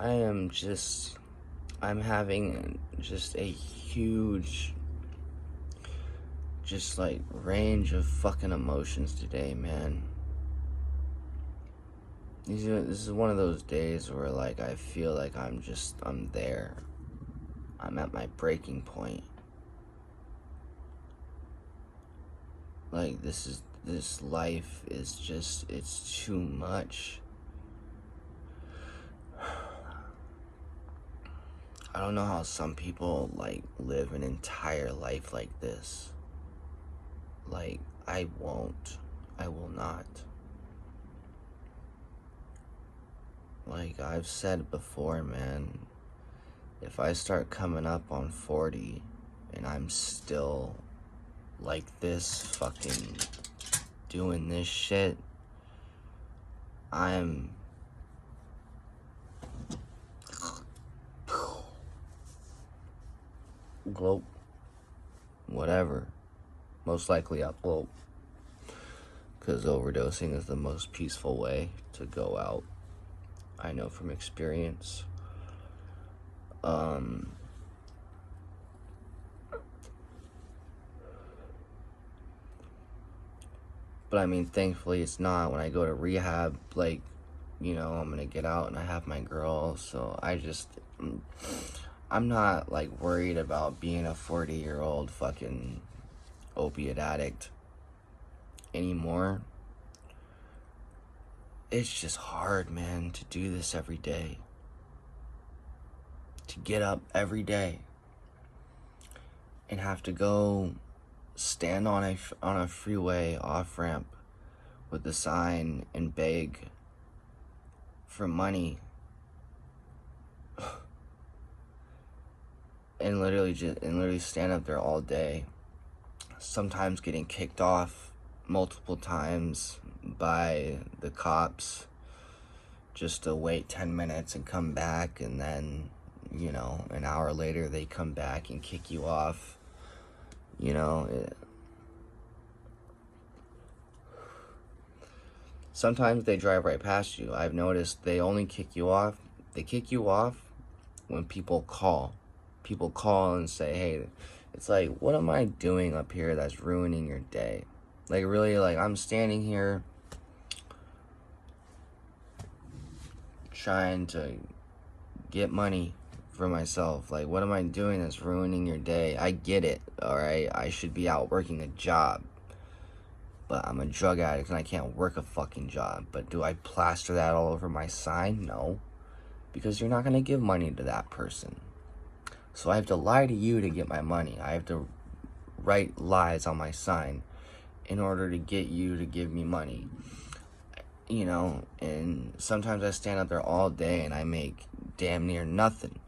I'm having just a huge, just like range of fucking emotions today, man. This is one of those days where like I feel like I'm there. I'm at my breaking point. Like this life is just, it's too much. I don't know how some people like live an entire life like this. Like, I won't. I will not. Like I've said before, man, if I start coming up on 40 and I'm still like this, fucking doing this shit, I'm glope, whatever. Most likely I'll glope, because overdosing is the most peaceful way to go out. I know from experience. But I mean, thankfully it's not. When I go to rehab, like, I'm gonna get out and I have my girl, so I'm not like worried about being a 40-year-old fucking opiate addict anymore. It's just hard, man, to do this every day. To get up every day and have to go stand on a freeway off-ramp with a sign and beg for money and literally stand up there all day, sometimes getting kicked off multiple times by the cops just to wait 10 minutes and come back, and then an hour later they come back and kick you off. Sometimes they drive right past you. I've noticed they only kick you off. They kick you off when people call. People call and say, hey, it's like, what am I doing up here that's ruining your day? Like, really, like, I'm standing here trying to get money for myself. Like, what am I doing that's ruining your day? I get it, alright? I should be out working a job. But I'm a drug addict and I can't work a fucking job. But do I plaster that all over my sign? No. Because you're not going to give money to that person. So I have to lie to you to get my money. I have to write lies on my sign in order to get you to give me money. And sometimes I stand up there all day and I make damn near nothing.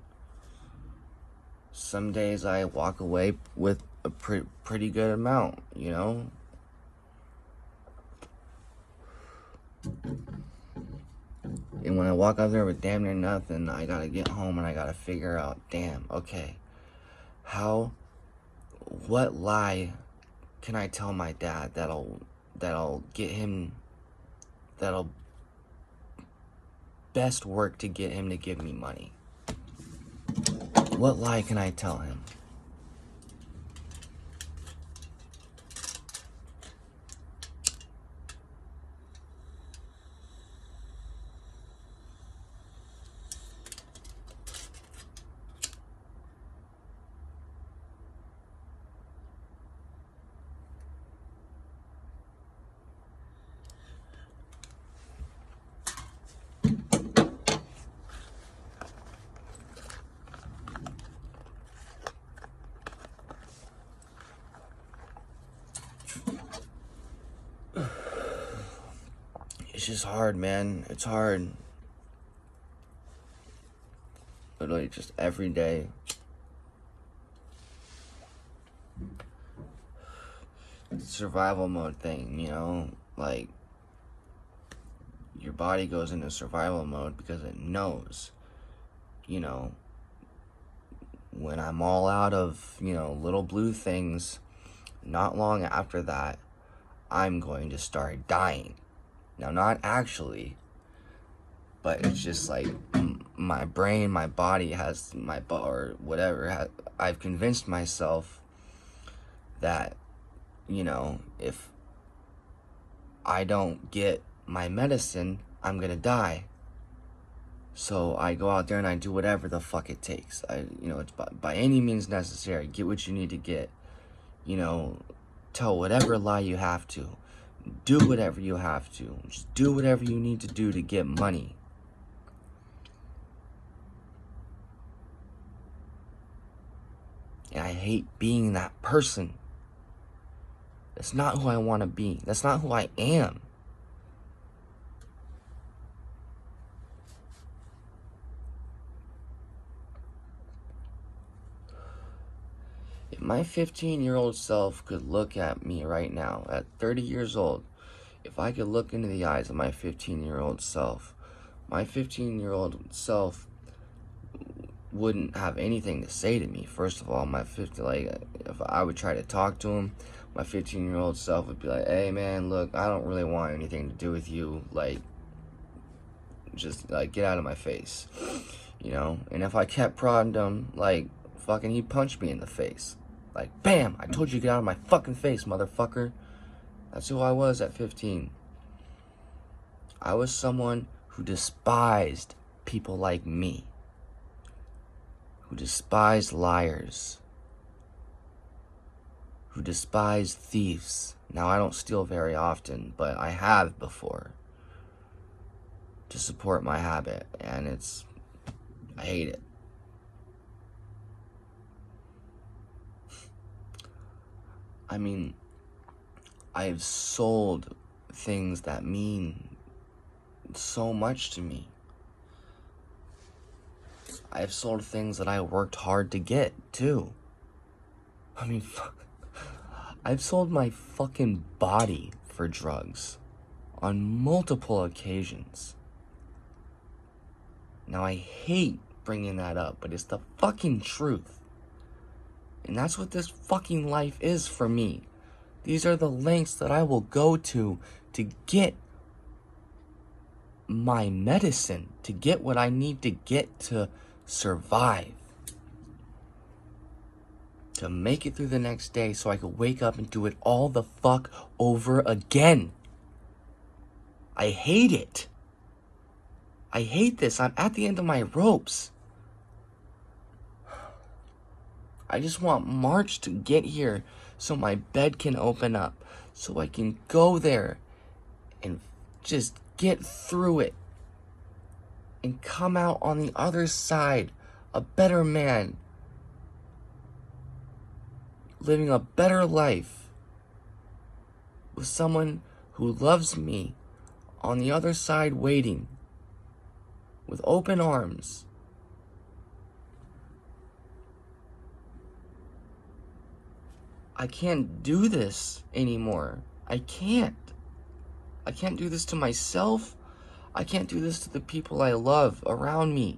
Some days I walk away with a pretty good amount, And when I walk out there with damn near nothing, I gotta get home and I gotta figure out, damn, okay, what lie can I tell my dad that'll get him, that'll best work to get him to give me money? What lie can I tell him? It's just hard, man. It's hard. Literally just every day. It's a survival mode thing, like your body goes into survival mode because it knows, when I'm all out of, little blue things, not long after that, I'm going to start dying. Now, not actually, But it's just like my brain, my body has or whatever. I've convinced myself that, if I don't get my medicine, I'm gonna die. So I go out there and I do whatever the fuck it takes. It's by any means necessary. Get what you need to get. Tell whatever lie you have to. Do whatever you have to. Just do whatever you need to do to get money. And I hate being that person. That's not who I want to be. That's not who I am. If my 15-year-old self could look at me right now, at 30 years old, if I could look into the eyes of my 15-year-old self, my 15-year-old self wouldn't have anything to say to me. First of all, if I would try to talk to him, my 15-year-old self would be like, hey man, look, I don't really want anything to do with you. Just get out of my face. And if I kept prodding him, fucking he'd punch me in the face. Bam! I told you to get out of my fucking face, motherfucker. That's who I was at 15. I was someone who despised people like me. Who despised liars. Who despised thieves. Now, I don't steal very often, but I have before. To support my habit, and I hate it. I mean, I've sold things that mean so much to me. I've sold things that I worked hard to get, too. I mean, I've sold my fucking body for drugs on multiple occasions. Now, I hate bringing that up, but it's the fucking truth. And that's what this fucking life is for me. These are the lengths that I will go to get my medicine, to get what I need to get to survive. To make it through the next day so I could wake up and do it all the fuck over again. I hate it. I hate this. I'm at the end of my ropes. I just want March to get here so my bed can open up. So I can go there and just get through it. And come out on the other side a better man. Living a better life. With someone who loves me on the other side waiting. With open arms. I can't do this anymore. I can't. I can't do this to myself. I can't do this to the people I love around me.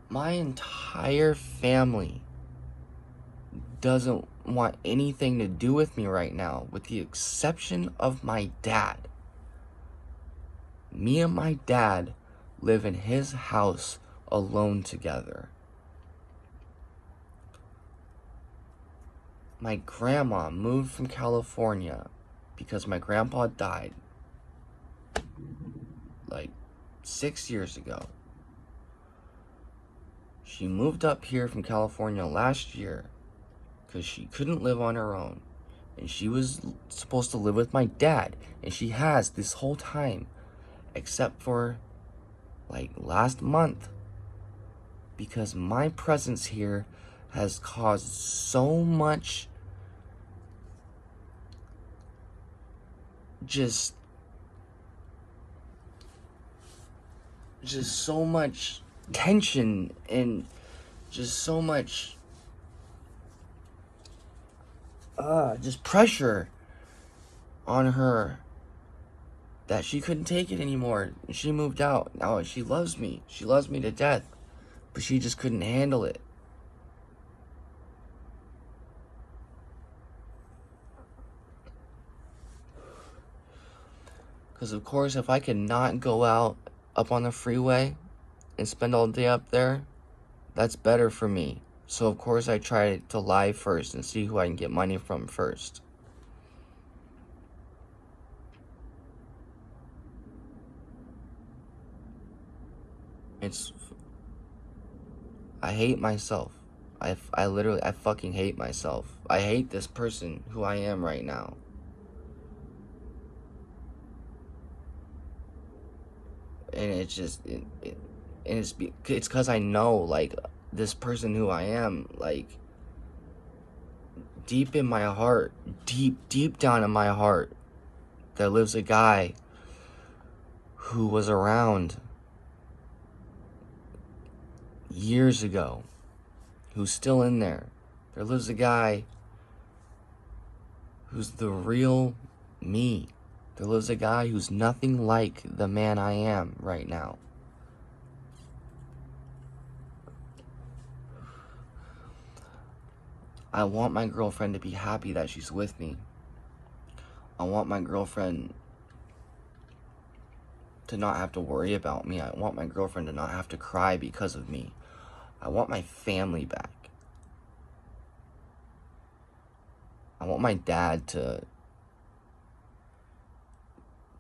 My entire family doesn't want anything to do with me right now, with the exception of my dad. Me and my dad live in his house alone together. My grandma moved from California because my grandpa died 6 years ago. She moved up here from California last year because she couldn't live on her own. And she was supposed to live with my dad. And she has this whole time. Except for last month. Because my presence here has caused so much just so much tension and just so much just pressure on her that she couldn't take it anymore. She moved out. Now she loves me. She loves me to death. But she just couldn't handle it. Because, of course, if I could not go out up on the freeway and spend all day up there, that's better for me. So, of course, I try to lie first and see who I can get money from first. I hate myself. I literally, I fucking hate myself. I hate this person who I am right now. And it's just, it's because I know, like, this person who I am, like, deep in my heart, deep down in my heart, there lives a guy who was around years ago, who's still in there. There lives a guy who's the real me. There lives a guy who's nothing like the man I am right now. I want my girlfriend to be happy that she's with me. I want my girlfriend to not have to worry about me. I want my girlfriend to not have to cry because of me. I want my family back. I want my dad to,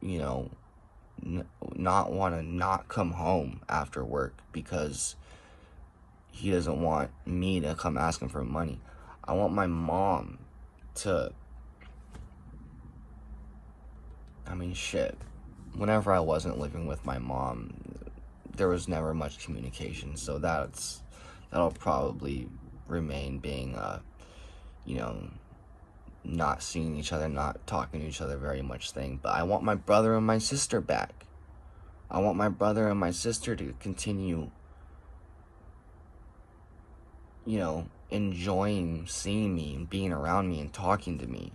you know, not want to not come home after work because he doesn't want me to come ask him for money. I want my mom to, I mean, shit. Whenever I wasn't living with my mom, there was never much communication, so that'll probably remain being, you know, not seeing each other, not talking to each other very much thing. But I want my brother and my sister back. I want my brother and my sister to continue, you know, enjoying seeing me and being around me and talking to me.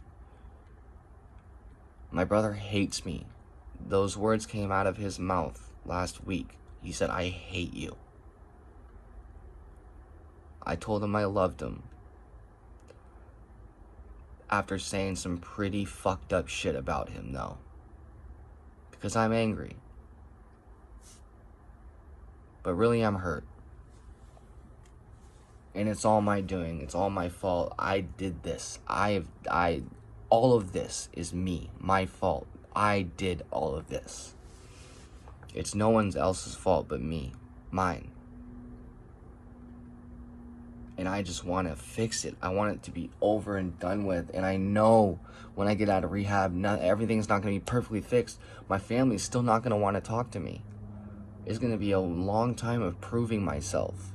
My brother hates me. Those words came out of his mouth last week. He said, "I hate you." I told him I loved him. After saying some pretty fucked up shit about him, though. Because I'm angry. But really, I'm hurt. And it's all my doing. It's all my fault. I did this. All of this is me. My fault. I did all of this. It's no one else's fault but me. Mine. And I just want to fix it. I want it to be over and done with. And I know when I get out of rehab, everything's not going to be perfectly fixed. My family's still not going to want to talk to me. It's going to be a long time of proving myself.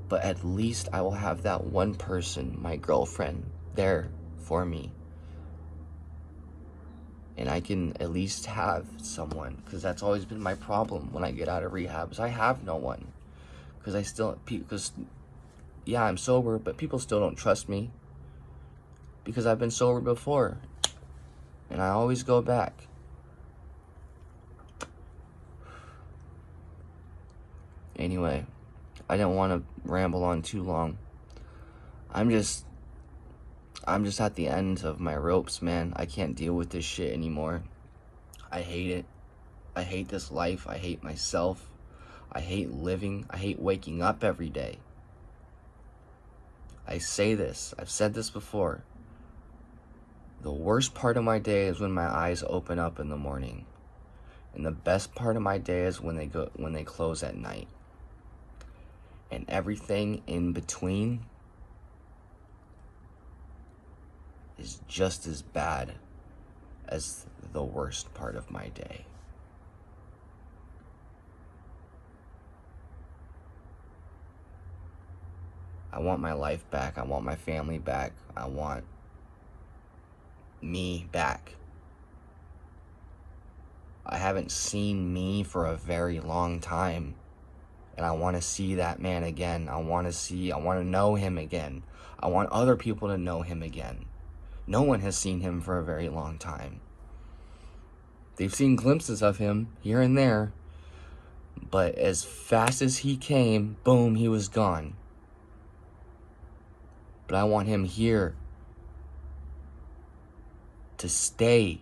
But at least I will have that one person, my girlfriend, there for me. And I can at least have someone. Because that's always been my problem when I get out of rehab. Is I have no one. Because yeah, I'm sober, but people still don't trust me. Because I've been sober before. And I always go back. Anyway, I didn't want to ramble on too long. I'm just at the end of my ropes, man. I can't deal with this shit anymore. I hate it. I hate this life. I hate myself. I hate living. I hate waking up every day. I say this. I've said this before. The worst part of my day is when my eyes open up in the morning. And the best part of my day is when they close at night. And everything in between is just as bad as the worst part of my day. I want my life back. I want my family back. I want me back. I haven't seen me for a very long time. And I want to see that man again. I want to know him again. I want other people to know him again. No one has seen him for a very long time. They've seen glimpses of him here and there. But as fast as he came, boom, he was gone. But I want him here to stay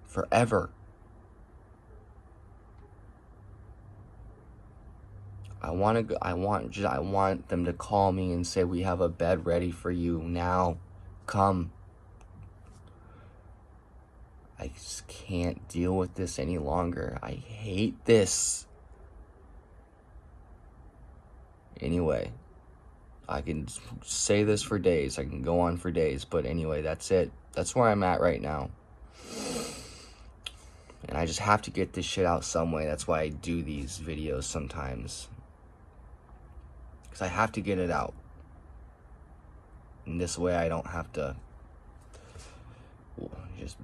forever. I want them to call me and say, we have a bed ready for you now. Come. I just can't deal with this any longer. I hate this. Anyway, I can say this for days. I can go on for days. But anyway, that's it. That's where I'm at right now. And I just have to get this shit out some way. That's why I do these videos sometimes. Because I have to get it out. And this way I don't have to just,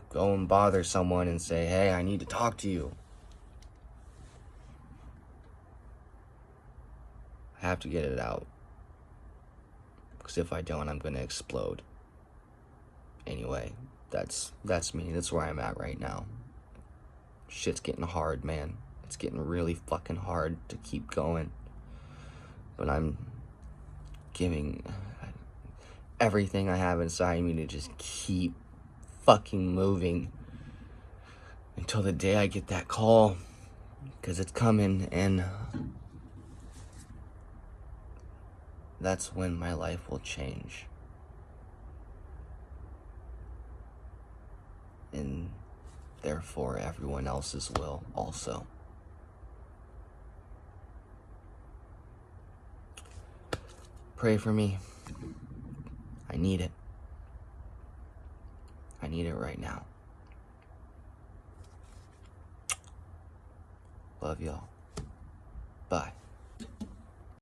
go and bother someone and say, hey, I need to talk to you. I have to get it out. Because if I don't, I'm going to explode. Anyway, that's me. That's where I'm at right now. Shit's getting hard, man. It's getting really fucking hard to keep going. But I'm giving everything I have inside me to just keep fucking moving until the day I get that call, because it's coming, and that's when my life will change. And therefore everyone else's will also. Pray for me. I need it. I need it right now. Love y'all. Bye.